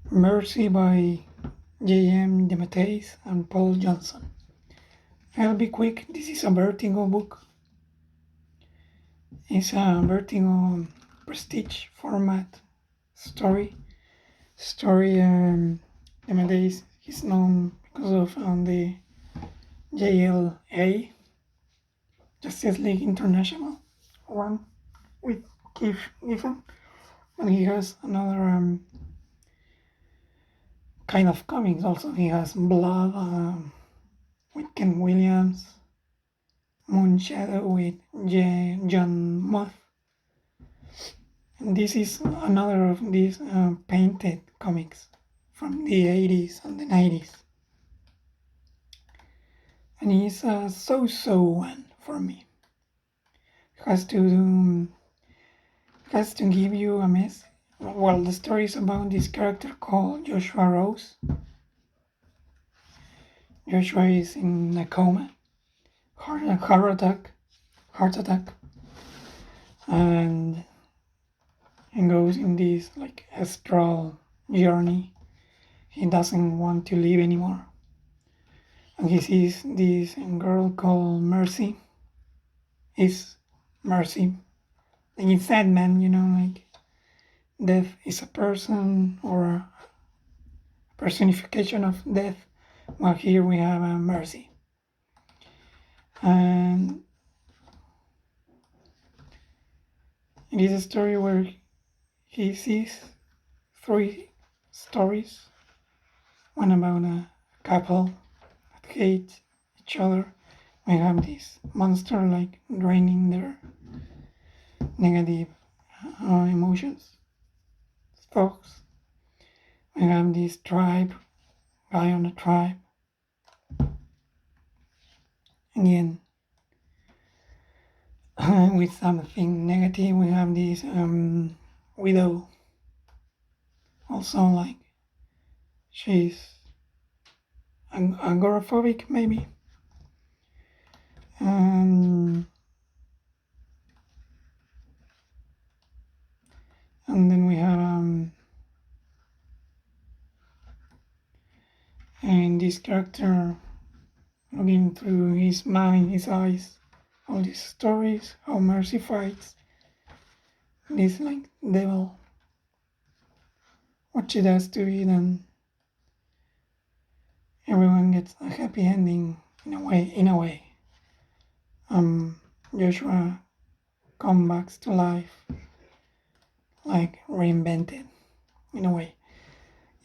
Mercy by J.M. DeMatteis and Paul Johnson. I'll be quick. This is a Vertigo book. It's a Vertigo prestige format story. DeMatteis is known because of the JLA, Justice League International one with Keith Giffen. And he has another kind of comics also. He has Blood with Ken Williams, Moon Shadow with John Moth. And this is another of these painted comics from the 80s and the 90s. And it's a so-so one for me. It has to give you a mess. Well, the story is about this character called Joshua Rose. Joshua is in a coma, heart attack, and goes in this like astral journey. He doesn't want to live anymore, and he sees this girl called Mercy. Is Mercy, like in Sandman, like death is a person or a personification of death. Well, here we have Mercy. And it is a story where he sees 3 stories. One about a couple that hate each other. We have this monster like draining their negative emotions, thoughts. We have this guy on the tribe. Again, with something negative, we have this widow. Also, like, she's agoraphobic, maybe. And then we have and this character looking through his mind, his eyes, all these stories, how Mercy fights this like devil, what she does to it, and everyone gets a happy ending in a way. Joshua comes back to life, like reinvented in a way.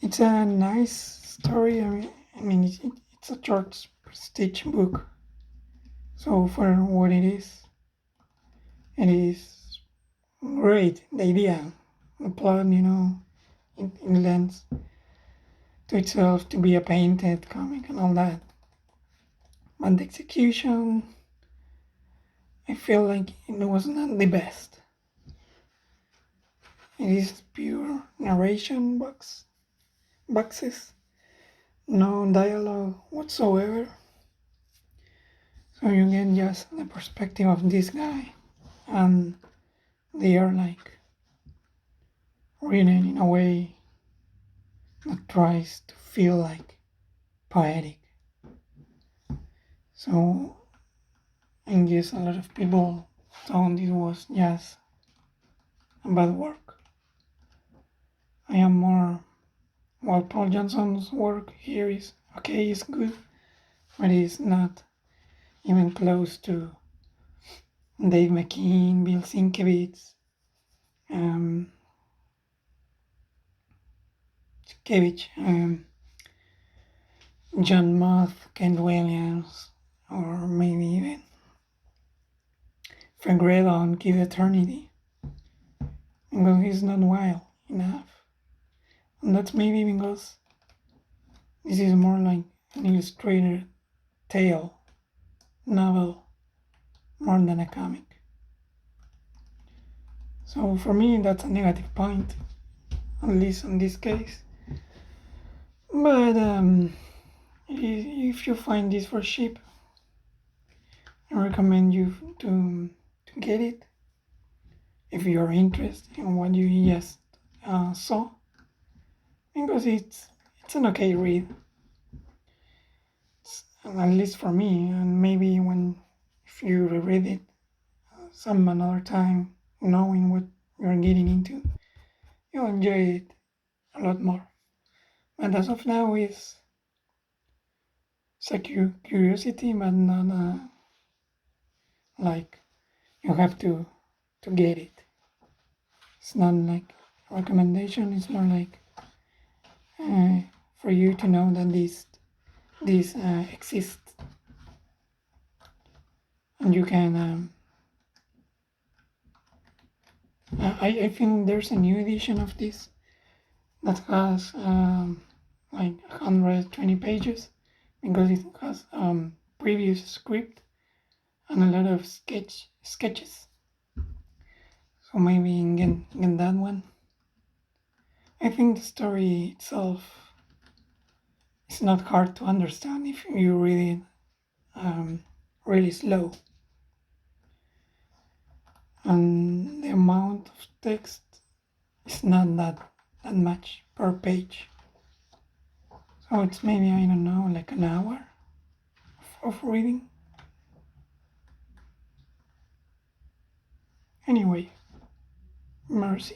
It's a nice story. I mean it's a short prestige book. So for what it is great. The idea, the plot, it lends to itself to be a painted comic and all that. But the execution, I feel like it was not the best. It is pure narration boxes, no dialogue whatsoever. So you get just the perspective of this guy, and they are like written in a way that tries to feel like poetic. So I guess a lot of people thought it was just a bad work. I am more, while Paul Johnson's work here is okay, it's good, but it's not even close to Dave McKean, Bill Sienkiewicz, John Moth, Ken Williams, or maybe even Frank Red on Kid Eternity. Because he's not wild enough. And that's maybe because this is more like an illustrated tale, novel, more than a comic. So for me, that's a negative point, at least in this case. But if you find this for cheap, I recommend you to get it. If you are interested in what you just saw, because it's an okay read, at least for me. And maybe when if you reread it some another time, knowing what you're getting into, you'll enjoy it a lot more. But as of now, it's a curiosity, but not like you have to get it. It's not like a recommendation. It's more like for you to know that this exists, and you can. I think there's a new edition of this that has like 120 pages because it has previous script and a lot of sketches. So maybe you can get that one. I think the story itself is not hard to understand if you read it really slow. And the amount of text is not that much per page. So it's maybe, I don't know, like an hour of reading. Anyway, mercy.